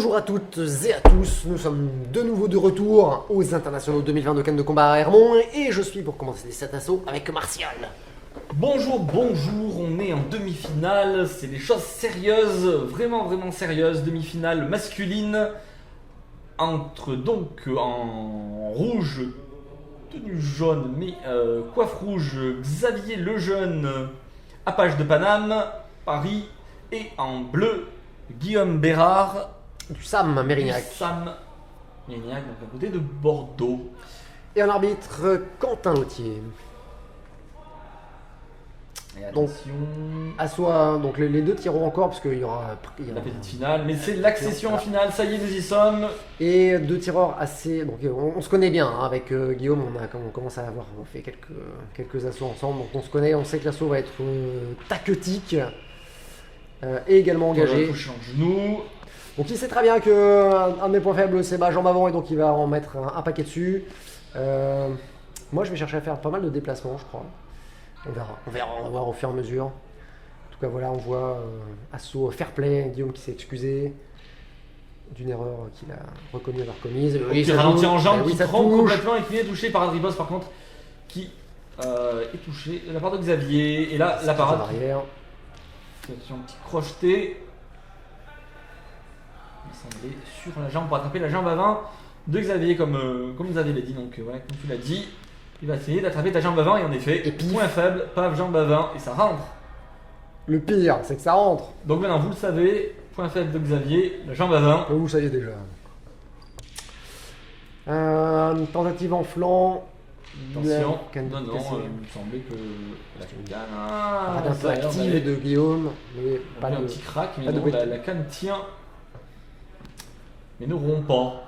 Bonjour à toutes et à tous, nous sommes de nouveau de retour aux internationaux 2020 de Cannes de combat à Hermont et je suis pour commencer cet assaut avec Martial. Bonjour, on est en demi-finale, c'est des choses sérieuses, vraiment sérieuses, demi-finale masculine, entre donc en rouge, tenue jaune mais coiffe rouge, Xavier Lejeune, Apache de Paname, Paris, et en bleu, Guillaume Bérard, Du Sam Mérignac. Sam Mérignac, donc à côté de Bordeaux. Et en arbitre, Quentin Lautier. Et Donc, attention, assaut, donc les deux tireront encore parce qu'il y aura la petite finale, mais c'est l'accession en finale, ça y est, nous y sommes. Et deux tireurs assez. Donc on se connaît bien hein, avec Guillaume, on commence à avoir on fait quelques assauts ensemble, donc on se connaît, on sait que l'assaut va être tactique et également engagé. On va toucher en genou. Donc il sait très bien que un de mes points faibles c'est ma jambe avant et donc il va en mettre un paquet dessus. Moi je vais chercher à faire pas mal de déplacements je crois. On va voir au fur et à mesure. En tout cas voilà on voit assaut fair play, Guillaume qui s'est excusé d'une erreur qu'il a reconnue avoir commise. Qui ralentit en jambe, oui, qui ça trempe touche. complètement et qui est touché par Adribos par contre, qui est touché de la part de Xavier. Et là la parade. Arrière. Attention, un petit crocheté. Il semblait sur la jambe pour attraper la jambe avant de Xavier, comme Xavier l'a dit. Donc voilà, comme tu l'as dit, il va essayer d'attraper ta jambe avant et en effet, Et pif. point faible, paf, jambe avant et ça rentre. Le pire c'est que ça rentre. Donc maintenant vous le savez, point faible de Xavier, la jambe avant. Vous le saviez déjà. Tentative en flanc. Attention, Canne non, cassée. il me semblait que la canne. Parade un peu active de Guillaume, mais pas un de. petit crack, mais pas de non, bruit. la canne tient, mais ne rompt pas.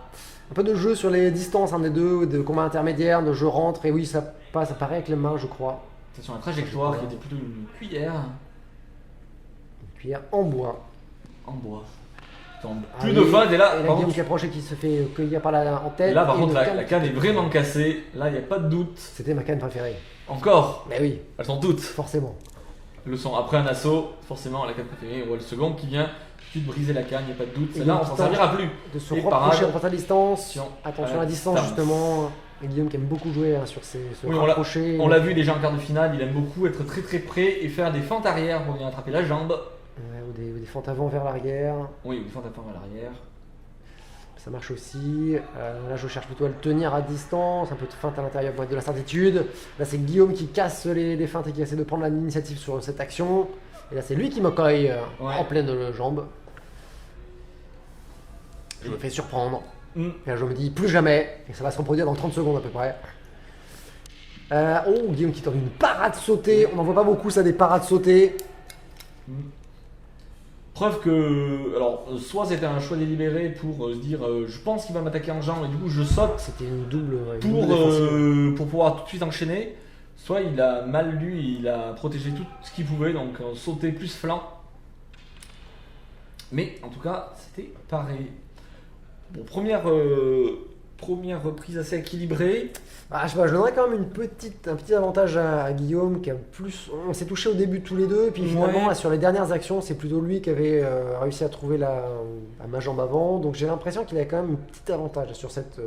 Un peu de jeu sur les distances, un des deux, de combat intermédiaire, de jeu rentre, et oui, ça passe, ça paraît avec les mains, je crois. Attention, la trajectoire qui était plutôt une cuillère Une cuillère en bois. en bois. Attends, Ah plus oui, de fun, et là, Et par Guillaume contre, qui approche et qui se fait cueillir par en tête. là, par et contre, le la canne est vraiment cassée. Là, il n'y a pas de doute. C'était ma canne préférée. Encore, Mais oui, elles sont toutes. forcément. Le son après un assaut, forcément, la canne préférée. On voit le second qui vient tout de briser la canne, il n'y a pas de doute. Et Celle-là, donc, on s'en tente servira plus. De se Et rapprocher parade. en porte à distance. Attention À la distance, distance. justement. Et Guillaume qui aime beaucoup jouer hein, sur se Oui, rapprocher. On l'a vu déjà en quart de finale, il aime beaucoup être très près et faire des fentes arrière pour venir attraper la jambe. Ouais, ou des fentes avant vers l'arrière. Oui, ou des fentes avant à l'arrière. Ça marche aussi. Là, je cherche plutôt à le tenir à distance, un peu de feinte à l'intérieur pour être de la certitude. Là, c'est Guillaume qui casse les feintes et qui essaie de prendre l'initiative sur cette action. Et là, c'est lui qui me coille Ouais. en pleine jambe. Je me fais surprendre. Mm. Et là, je me dis plus jamais. Et ça va se reproduire dans 30 secondes à peu près. Oh, Guillaume qui tente une parade sautée. On n'en voit pas beaucoup, ça, des parades sautées. Preuve que, alors, soit c'était un choix délibéré pour se dire je pense qu'il va m'attaquer en jambe et du coup je saute C'était une double défensive. pour pouvoir tout de suite enchaîner, soit il a mal lu, il a protégé tout ce qu'il pouvait, donc sauter plus flanc. Mais en tout cas, c'était pareil. Bon, première reprise assez équilibrée. Ah, je sais pas, je donnerais quand même un petit avantage à Guillaume qui a plus. On s'est touché au début tous les deux, puis finalement Ouais. là, sur les dernières actions, c'est plutôt lui qui avait réussi à trouver à ma jambe avant. Donc j'ai l'impression qu'il a quand même un petit avantage sur cette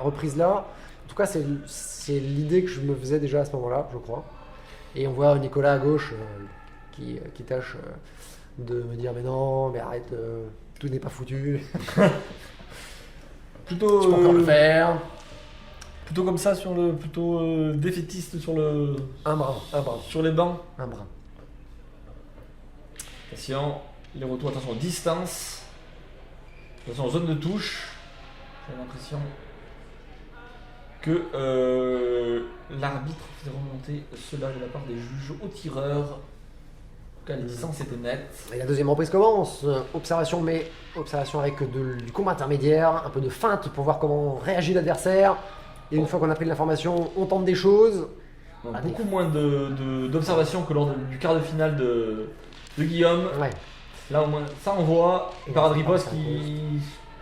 reprise-là. En tout cas, c'est l'idée que je me faisais déjà à ce moment-là, je crois. Et on voit Nicolas à gauche qui tâche de me dire mais non, mais arrête, tout n'est pas foutu. Plutôt, Tu peux encore le faire. plutôt comme ça, plutôt défaitiste sur Un brin. sur les bancs. Un brin. Attention, les retours, attention, distance. Attention, zone de touche. J'ai l'impression que l'arbitre faisait remonter cela de la part des juges au tireur. En tout cas, les distances étaient nettes. Et la deuxième reprise commence. Observation avec du combat intermédiaire, un peu de feinte pour voir comment réagit l'adversaire. Et une fois qu'on a pris de l'information, on tente des choses. Donc, Ah, beaucoup moins d'observation que lors du quart de finale de Guillaume. Ouais. Là, au moins, ça on voit. Et Par on Adripos se qui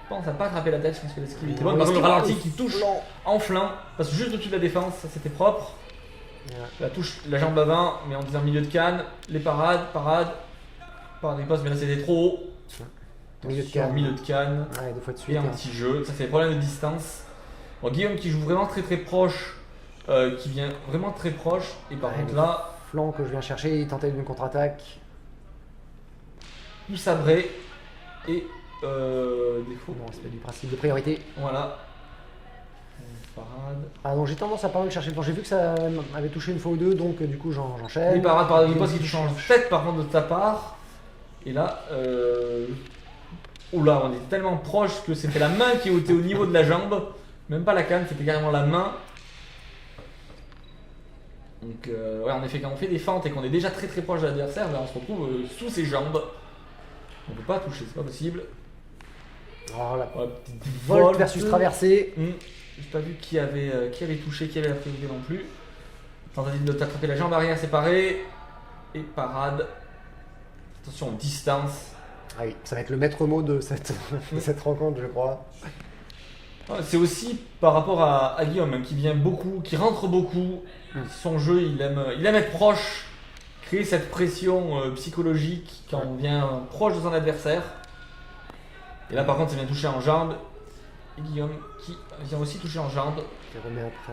pense à pas attraper la tête. Je pense que l'esquive était bonne. Ouais, Par contre, le l'esquive ralenti au qui touche flanc. en flanc, passe juste au-dessus de la défense, ça c'était propre. Ouais. La touche, la jambe avant, mais en disant milieu de canne, les parades, par Adripos, mais là c'était trop haut. Milieu de Attention, canne. milieu de canne. Ouais, 2 fois de suite. Et un petit jeu. Ça, c'est les problèmes de distance. Bon, Guillaume qui joue vraiment très proche, qui vient vraiment très proche. Et par Ouais, contre le là, flanc que je viens chercher, il tentait d'une contre-attaque. tout sabré. Et défaut. Non, c'est pas du principe de priorité. Voilà. Parade. Ah non, j'ai tendance à pas mal chercher le flanc. J'ai vu que ça avait touché une fois ou deux, donc du coup j'enchaîne. Les parades par riposte qui Guillaume touche en tête par contre de ta part. Et là, oula, on est tellement proche que c'était la main qui était au niveau de la jambe. Même pas la canne, c'était carrément la main. Donc ouais, en effet, quand on fait des fentes et qu'on est déjà très proche de l'adversaire, ben, on se retrouve sous ses jambes. On peut pas toucher, c'est pas possible. Oh, la Ouais, petite volte versus traversée. J'ai pas vu qui avait touché, qui avait la priorité non plus. Tentative de t'attraper la jambe arrière séparée. Et parade. Attention, distance. Ah oui, ça va être le maître mot de cette rencontre, je crois. Ouais, c'est aussi par rapport à Guillaume hein, qui vient beaucoup, qui rentre beaucoup. Son jeu, il aime être proche, créer cette pression psychologique quand on vient proche de son adversaire. Et là par contre, ça vient toucher en jambe. Et Guillaume qui vient aussi toucher en jambe. Je remets après.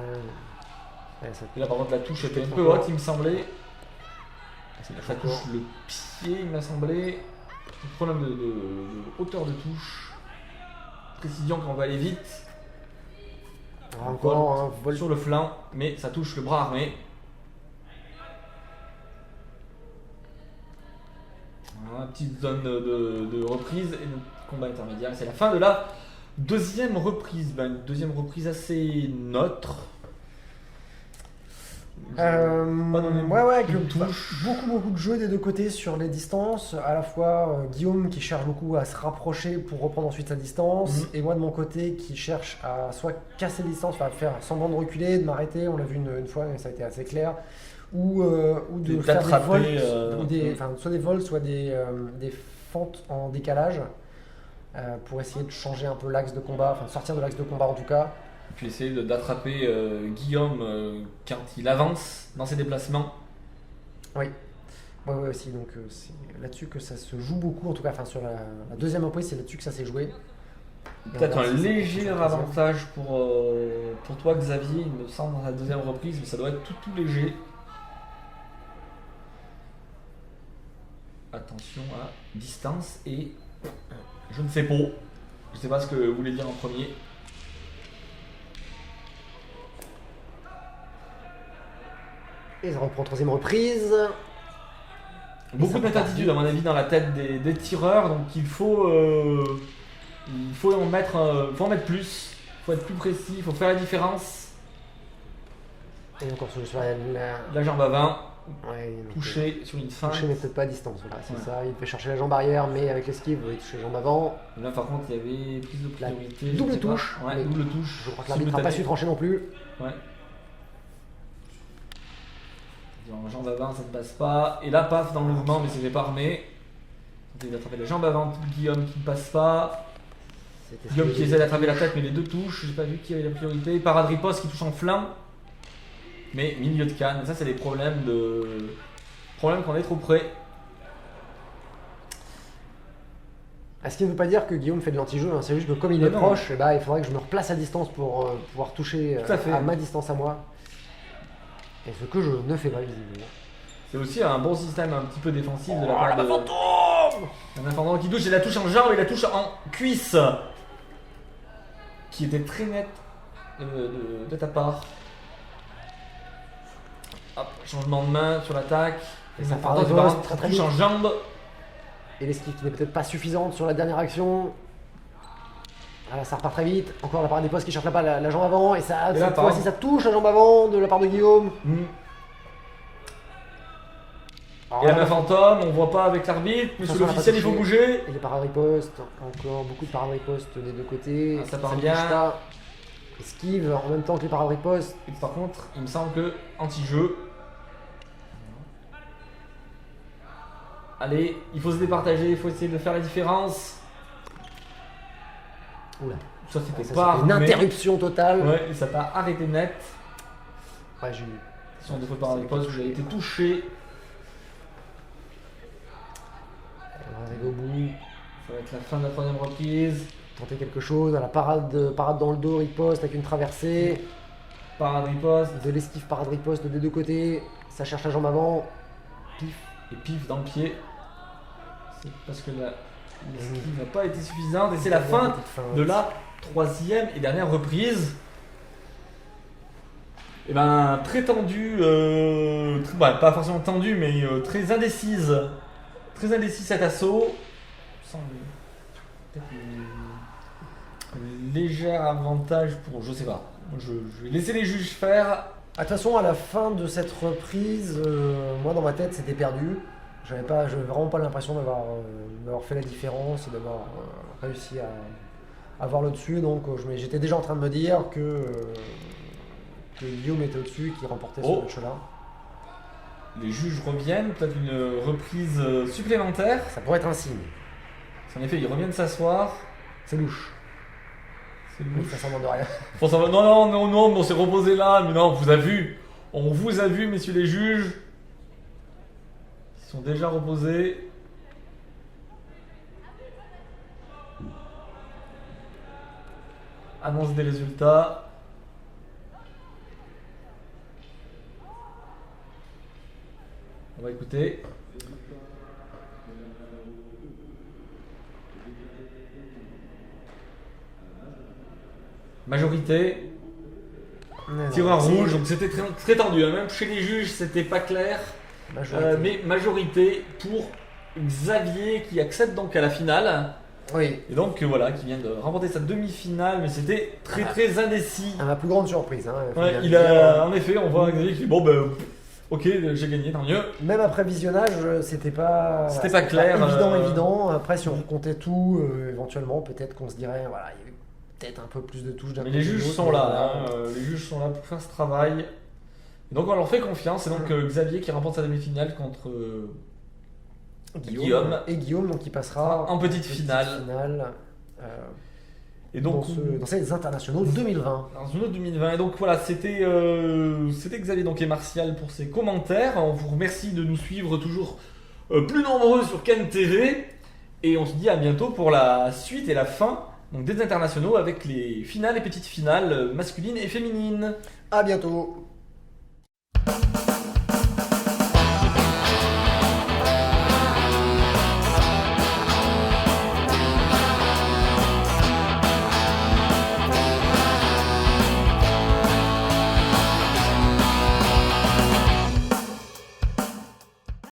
Ouais, ça... Et là par contre, la touche était un peu encore. haute, il me semblait. Ça encore. touche le pied, il m'a semblé. Un problème de hauteur de touche. Précision quand on va aller vite. Ah, encore un vol. Sur le flanc, mais ça touche le bras armé. Voilà, petite zone de reprise et de combat intermédiaire. C'est la fin de la deuxième reprise. Ben, une deuxième reprise assez neutre. Pas donné Ouais, beaucoup de que touches. beaucoup de jeux des deux côtés sur les distances. À la fois Guillaume qui cherche beaucoup à se rapprocher pour reprendre ensuite sa distance, et moi de mon côté qui cherche à soit casser les distances, enfin faire semblant de reculer, de m'arrêter. On l'a vu une fois, et ça a été assez clair. Ou de faire des vols, soit des vols, soit des fentes en décalage pour essayer de changer un peu l'axe de combat, enfin de sortir de l'axe de combat en tout cas. Puis essayer d'attraper Guillaume quand il avance dans ses déplacements. Oui, ouais, aussi. Donc c'est là-dessus que ça se joue beaucoup. En tout cas, enfin sur la deuxième reprise, c'est là-dessus que ça s'est joué. Et Peut-être on un verra si c'est léger quelque chose de avantage pour toi Xavier, il me semble, dans la deuxième reprise, mais ça doit être tout léger. Attention à distance et je ne sais pas. Je ne sais pas ce que vous voulez dire en premier. Et ça reprend troisième reprise. Beaucoup de méthattitude à mon avis dans la tête des tireurs, donc il faut en mettre plus, il faut être plus précis, il faut faire la différence. Et encore sur La jambe avant, ouais, donc, toucher sur une fin. toucher mais peut-être pas à distance. Voilà, c'est Ouais. ça. Il fait chercher la jambe arrière, mais avec l'esquive, il touche la jambe avant. Là par contre il y avait plus de La priorité. double je sais pas. touche, Ouais, mais double touche. Je crois que l'arbitre n'a pas su trancher non plus. Ouais. En jambe avant ça ne passe pas. Et là paf dans le mouvement mais c'était pas armé. Il d'attraper la jambe avant, Guillaume qui ne passe pas. C'était Guillaume qui essaie d'attraper la tête mais les deux touches, j'ai pas vu qui avait la priorité. Parade riposte qui touche en flanc. Mais milieu de canne, ça c'est des problèmes qu'on est trop près. Ce qui ne veut pas dire que Guillaume fait de l'anti-jeu, hein. C'est juste que comme il est Non. proche, eh ben, il faudrait que je me replace à distance pour pouvoir toucher Tout à fait. à ma distance à moi. Et ce que je ne fais pas visiblement. C'est aussi un bon système un petit peu défensif de la part de... Un fantôme qui touche et la touche en jambe et la touche en cuisse. Qui était très nette de ta part. Hop, changement de main sur l'attaque. Et ça Fantôme, part de par poste, contre, très, très touche en vite. jambe. Et l'esquive qui n'est peut-être pas suffisante sur la dernière action. Voilà, ça repart très vite. Encore la part des postes qui cherche la jambe avant. Et ça, Et là, cette pareil. fois-ci, ça touche la jambe avant de la part de Guillaume. Alors Et là, la main fantôme, on voit pas avec l'arbitre, monsieur Attention, on a l'officiel pas il faut touché. bouger. Et les parades ripostes, encore beaucoup de parades ripostes des deux côtés. Ah, ça part ne bien. touche pas. Esquive en même temps que les parades ripostes. Et par contre, il me semble que anti-jeu. Allez, il faut se départager, il faut essayer de faire la différence. Oula. Ça c'était Ça, pas c'était une armé. interruption totale. Ouais, et ça t'a arrêté net. Ouais, j'ai eu. Si on défaut par les postes, j'ai été touché. On arrive au bout. Ça va être la fin de la troisième reprise. Tenter quelque chose, à la parade dans le dos, riposte avec une traversée. Parade riposte. De l'esquive, parade riposte des deux côtés. Ça cherche la jambe avant. Pif. Et pif dans le pied. C'est parce que l'esquive n'a pas été suffisante. Et c'est la fin de la troisième et dernière reprise. Et ben très tendue, pas forcément tendue, mais très indécise. Très indécis cet assaut. Il semble peut-être un léger avantage pour. Je sais pas. Je vais laisser les juges faire. De toute façon, à la fin de cette reprise, moi dans ma tête c'était perdu. J'avais vraiment pas l'impression d'avoir fait la différence et d'avoir réussi à avoir le dessus. Donc j'étais déjà en train de me dire que Guillaume était au-dessus et qu'il remportait ce match-là. Les juges reviennent, peut-être une reprise supplémentaire. Ça pourrait être un signe. En effet, ils reviennent s'asseoir. C'est louche. C'est louche. Ça s'en de rien. Non, mais on s'est reposé là. Mais non, on vous a vu, messieurs les juges. Ils sont déjà reposés. Annonce des résultats. On va écouter. Majorité. Tireur rouge, donc c'était très, très tendu. Même chez les juges, c'était pas clair. Mais majorité pour Xavier qui accède donc à la finale. Oui. Et donc voilà, qui vient de remporter sa demi-finale, mais c'était très indécis. Ma plus grande surprise. En effet, on voit Xavier qui dit ok, j'ai gagné, tant mieux. Même après visionnage, c'était pas clair. Évident. Après, si on comptait tout, éventuellement, peut-être qu'on se dirait, voilà, il y avait peut-être un peu plus de touches d'un côté. Mais les juges sont là, les juges sont là pour faire ce travail. Et donc on leur fait confiance. Et donc Xavier qui remporte sa demi-finale contre Guillaume. Et Guillaume, donc qui passera en petite finale. Et donc dans ces internationaux 2020. Dans une autre 2020. Et donc voilà, c'était Xavier donc, et Martial pour ces commentaires. On vous remercie de nous suivre toujours plus nombreux sur Ken TV. Et on se dit à bientôt pour la suite et la fin donc, des internationaux avec les finales et petites finales masculines et féminines. À bientôt.